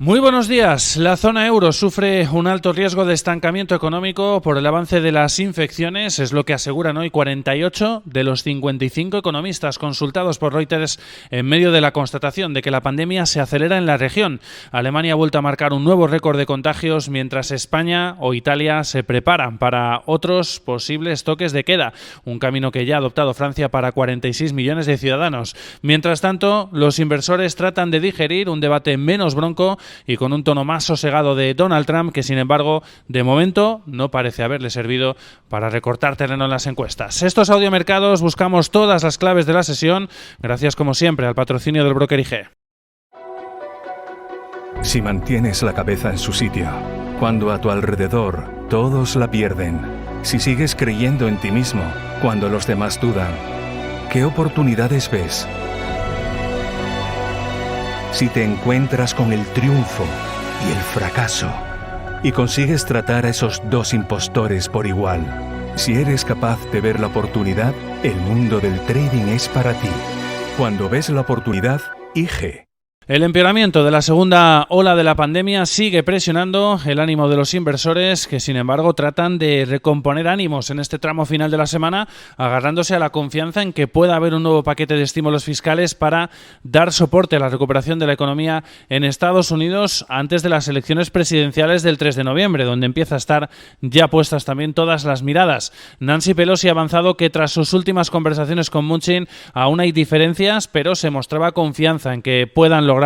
Muy buenos días. La zona euro sufre un alto riesgo de estancamiento económico por el avance de las infecciones, es lo que aseguran hoy 48 de los 55 economistas consultados por Reuters en medio de la constatación de que la pandemia se acelera en la región. Alemania ha vuelto a marcar un nuevo récord de contagios, mientras España o Italia se preparan para otros posibles toques de queda, un camino que ya ha adoptado Francia para 46 millones de ciudadanos. Mientras tanto, los inversores tratan de digerir un debate menos bronco y con un tono más sosegado de Donald Trump, que sin embargo, de momento, no parece haberle servido para recortar terreno en las encuestas. Estos audiomercados buscamos todas las claves de la sesión, gracias como siempre al patrocinio del broker IG. Si mantienes la cabeza en su sitio, cuando a tu alrededor todos la pierden, si sigues creyendo en ti mismo cuando los demás dudan, ¿qué oportunidades ves? Si te encuentras con el triunfo y el fracaso y consigues tratar a esos dos impostores por igual, si eres capaz de ver la oportunidad, el mundo del trading es para ti. Cuando ves la oportunidad, IG. El empeoramiento de la segunda ola de la pandemia sigue presionando el ánimo de los inversores, que sin embargo tratan de recomponer ánimos en este tramo final de la semana, agarrándose a la confianza en que pueda haber un nuevo paquete de estímulos fiscales para dar soporte a la recuperación de la economía en Estados Unidos antes de las elecciones presidenciales del 3 de noviembre, donde empieza a estar ya puestas también todas las miradas. Nancy Pelosi ha avanzado que tras sus últimas conversaciones con Mnuchin aún hay diferencias, pero se mostraba confianza en que puedan lograrlo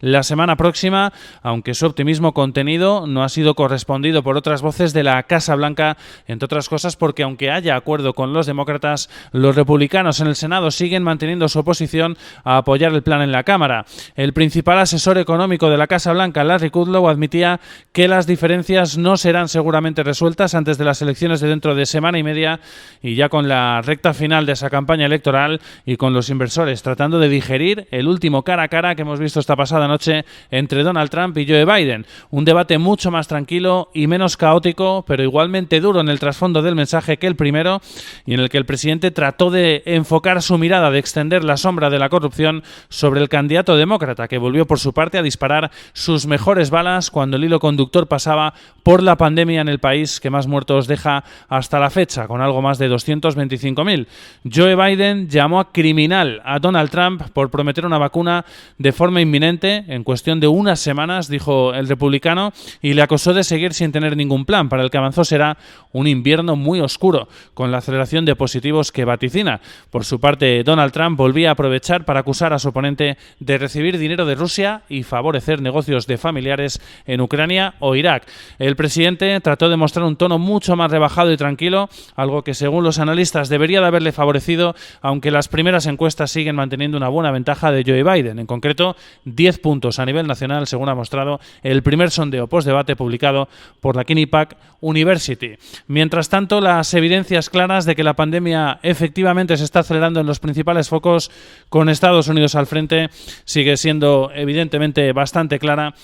la semana próxima, aunque su optimismo contenido no ha sido correspondido por otras voces de la Casa Blanca, entre otras cosas porque aunque haya acuerdo con los demócratas, los republicanos en el Senado siguen manteniendo su oposición a apoyar el plan en la Cámara. El principal asesor económico de la Casa Blanca, Larry Kudlow, admitía que las diferencias no serán seguramente resueltas antes de las elecciones de dentro de semana y media, y ya con la recta final de esa campaña electoral y con los inversores tratando de digerir el último cara a cara que hemos visto esta pasada noche entre Donald Trump y Joe Biden. Un debate mucho más tranquilo y menos caótico, pero igualmente duro en el trasfondo del mensaje que el primero, y en el que el presidente trató de enfocar su mirada, de extender la sombra de la corrupción sobre el candidato demócrata, que volvió por su parte a disparar sus mejores balas cuando el hilo conductor pasaba por la pandemia en el país que más muertos deja hasta la fecha, con algo más de 225.000. Joe Biden llamó a criminal a Donald Trump por prometer una vacuna de forma inminente, en cuestión de unas semanas, dijo el republicano, y le acusó de seguir sin tener ningún plan. Para el que avanzó será un invierno muy oscuro, con la aceleración de positivos que vaticina. Por su parte, Donald Trump volvía a aprovechar para acusar a su oponente de recibir dinero de Rusia y favorecer negocios de familiares en Ucrania o Irak. El presidente trató de mostrar un tono mucho más rebajado y tranquilo, algo que según los analistas debería de haberle favorecido, aunque las primeras encuestas siguen manteniendo una buena ventaja de Joe Biden. En concreto, 10 puntos a nivel nacional, según ha mostrado el primer sondeo post-debate publicado por la Quinnipiac University. Mientras tanto, las evidencias claras de que la pandemia efectivamente se está acelerando en los principales focos, con Estados Unidos al frente, sigue siendo evidentemente bastante clara.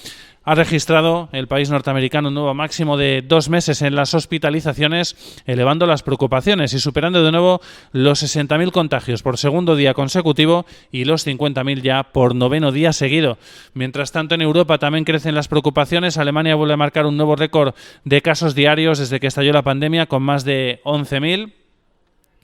Ha registrado el país norteamericano un nuevo máximo de 2 meses en las hospitalizaciones, elevando las preocupaciones y superando de nuevo los 60.000 contagios por segundo día consecutivo y los 50.000 ya por noveno día seguido. Mientras tanto, en Europa también crecen las preocupaciones. Alemania vuelve a marcar un nuevo récord de casos diarios desde que estalló la pandemia, con más de 11.000.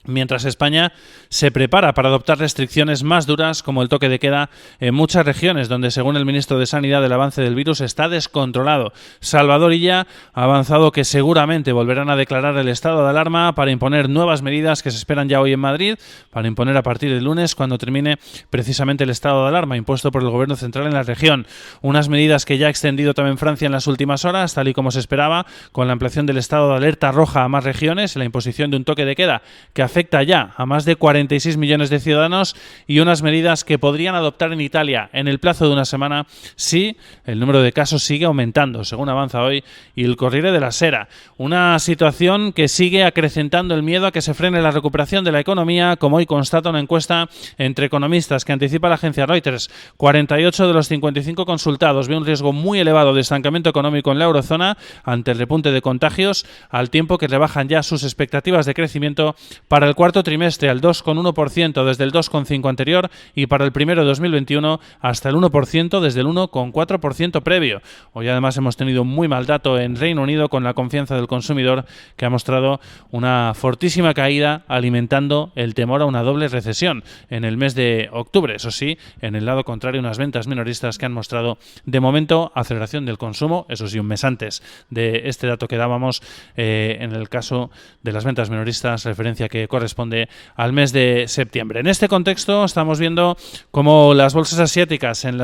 Mientras España se prepara para adoptar restricciones más duras, como el toque de queda en muchas regiones donde, según el ministro de Sanidad, el avance del virus está descontrolado. Salvador Illa ha avanzado que seguramente volverán a declarar el estado de alarma para imponer nuevas medidas que se esperan ya hoy en Madrid, para imponer a partir del lunes, cuando termine precisamente el estado de alarma impuesto por el gobierno central en la región. Unas medidas que ya ha extendido también Francia en las últimas horas, tal y como se esperaba, con la ampliación del estado de alerta roja a más regiones, la imposición de un toque de queda que afecta ya a más de 46 millones de ciudadanos, y unas medidas que podrían adoptar en Italia en el plazo de una semana si el número de casos sigue aumentando, según avanza hoy y el Corriere della Sera. Una situación que sigue acrecentando el miedo a que se frene la recuperación de la economía, como hoy constata una encuesta entre economistas que anticipa la agencia Reuters. 48 de los 55 consultados ven un riesgo muy elevado de estancamiento económico en la eurozona ante el repunte de contagios, al tiempo que rebajan ya sus expectativas de crecimiento para para el cuarto trimestre al 2,1% desde el 2,5% anterior y para el primero de 2021 hasta el 1% desde el 1,4% previo. Hoy además hemos tenido un muy mal dato en Reino Unido con la confianza del consumidor, que ha mostrado una fortísima caída, alimentando el temor a una doble recesión en el mes de octubre. Eso sí, en el lado contrario, unas ventas minoristas que han mostrado de momento aceleración del consumo, eso sí, un mes antes de este dato que dábamos en el caso de las ventas minoristas, referencia que corresponde al mes de septiembre. En este contexto estamos viendo cómo las bolsas asiáticas, en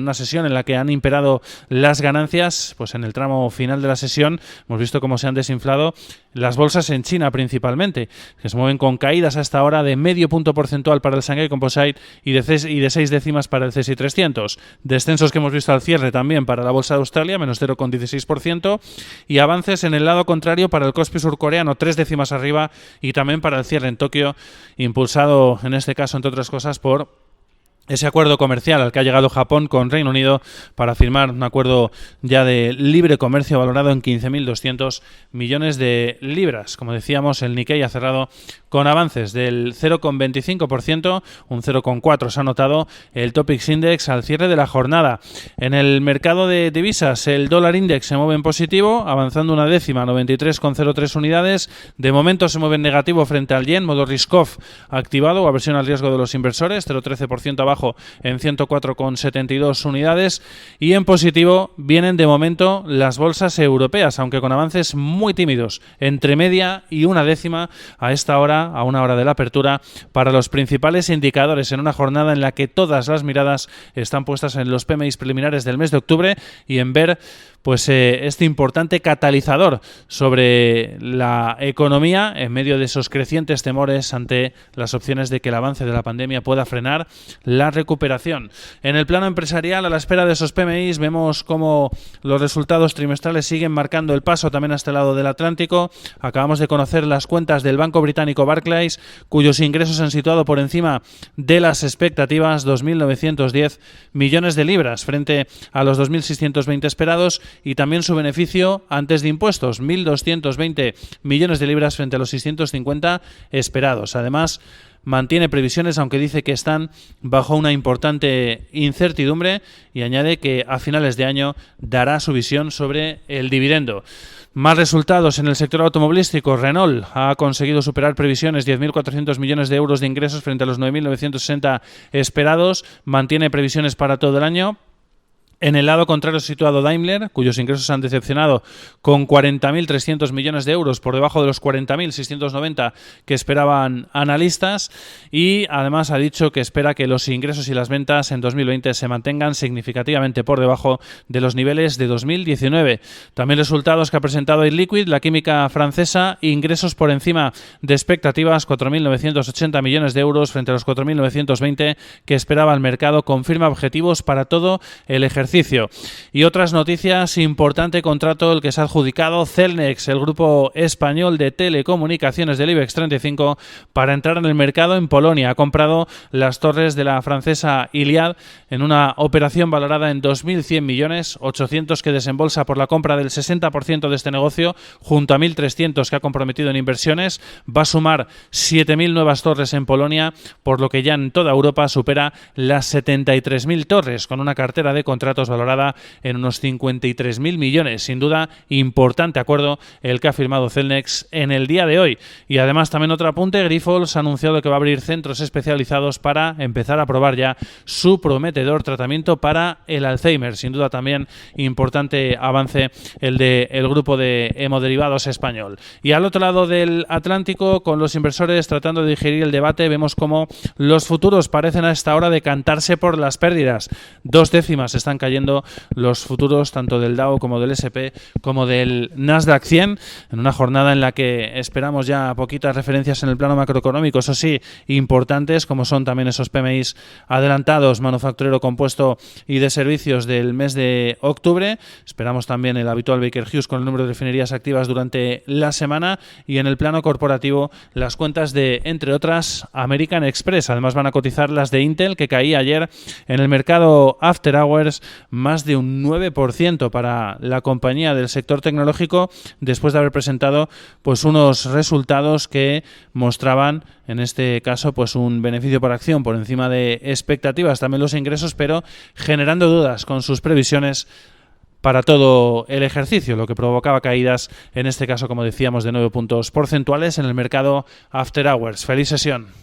una sesión en la que han imperado las ganancias, pues en el tramo final de la sesión hemos visto cómo se han desinflado las bolsas en China principalmente, que se mueven con caídas hasta ahora de medio punto porcentual para el Shanghai Composite y de 6 décimas para el CSI 300. Descensos que hemos visto al cierre también para la bolsa de Australia, menos 0,16%, y avances en el lado contrario para el Kospi surcoreano, 3 décimas arriba, y también para el cierre en Tokio, impulsado en este caso, entre otras cosas, por ese acuerdo comercial al que ha llegado Japón con Reino Unido para firmar un acuerdo ya de libre comercio valorado en 15.200 millones de libras. Como decíamos, el Nikkei ha cerrado con avances del 0,25%, un 0,4% se ha notado el Topix Index al cierre de la jornada. En el mercado de divisas, el dólar index se mueve en positivo, avanzando una décima, 93,03 unidades. De momento se mueve en negativo frente al yen, modo risk-off activado o aversión al riesgo de los inversores, 0,13% abajo en 104,72 unidades, y en positivo vienen de momento las bolsas europeas, aunque con avances muy tímidos, entre media y una décima a esta hora, a una hora de la apertura, para los principales indicadores, en una jornada en la que todas las miradas están puestas en los PMIs preliminares del mes de octubre y en ver pues este importante catalizador sobre la economía en medio de esos crecientes temores ante las opciones de que el avance de la pandemia pueda frenar la recuperación. En el plano empresarial, a la espera de esos PMIs, vemos cómo los resultados trimestrales siguen marcando el paso también a este lado del Atlántico. Acabamos de conocer las cuentas del banco británico Barclays, cuyos ingresos han situado por encima de las expectativas, 2.910 millones de libras frente a los 2.620 esperados, y también su beneficio antes de impuestos, 1.220 millones de libras frente a los 650 esperados. Además, mantiene previsiones, aunque dice que están bajo una importante incertidumbre, y añade que a finales de año dará su visión sobre el dividendo. Más resultados en el sector automovilístico. Renault ha conseguido superar previsiones, 10.400 millones de euros de ingresos frente a los 9.960 esperados. Mantiene previsiones para todo el año. En el lado contrario situado Daimler, cuyos ingresos han decepcionado con 40.300 millones de euros por debajo de los 40.690 que esperaban analistas, y además ha dicho que espera que los ingresos y las ventas en 2020 se mantengan significativamente por debajo de los niveles de 2019. También resultados que ha presentado Air Liquide, la química francesa, ingresos por encima de expectativas, 4.980 millones de euros frente a los 4.920 que esperaba el mercado, confirma objetivos para todo el ejercicio. Y otras noticias: importante contrato el que se ha adjudicado Cellnex, el grupo español de telecomunicaciones del IBEX 35, para entrar en el mercado en Polonia. Ha comprado las torres de la francesa Iliad en una operación valorada en 2.100 millones, 800 que desembolsa por la compra del 60% de este negocio, junto a 1.300 que ha comprometido en inversiones. Va a sumar 7.000 nuevas torres en Polonia, por lo que ya en toda Europa supera las 73.000 torres, con una cartera de contratos valorada en unos 53.000 millones. Sin duda, importante acuerdo el que ha firmado Cellnex en el día de hoy. Y además, también otro apunte: Grifols ha anunciado que va a abrir centros especializados para empezar a probar ya su prometedor tratamiento para el Alzheimer. Sin duda, también importante avance el del grupo de hemoderivados español. Y al otro lado del Atlántico, con los inversores tratando de digerir el debate, vemos cómo los futuros parecen a esta hora decantarse por las pérdidas. 2 décimas están cayendo los futuros tanto del Dow como del S&P como del Nasdaq 100, en una jornada en la que esperamos ya poquitas referencias en el plano macroeconómico, eso sí, importantes, como son también esos PMIs adelantados, manufacturero, compuesto y de servicios del mes de octubre. Esperamos también el habitual Baker Hughes con el número de refinerías activas durante la semana, y en el plano corporativo las cuentas de, entre otras, American Express. Además van a cotizar las de Intel, que caía ayer en el mercado After Hours más de un 9% para la compañía del sector tecnológico, después de haber presentado pues unos resultados que mostraban, en este caso, pues un beneficio por acción por encima de expectativas, también los ingresos, pero generando dudas con sus previsiones para todo el ejercicio, lo que provocaba caídas, en este caso, como decíamos, de 9 puntos porcentuales en el mercado After Hours. ¡Feliz sesión!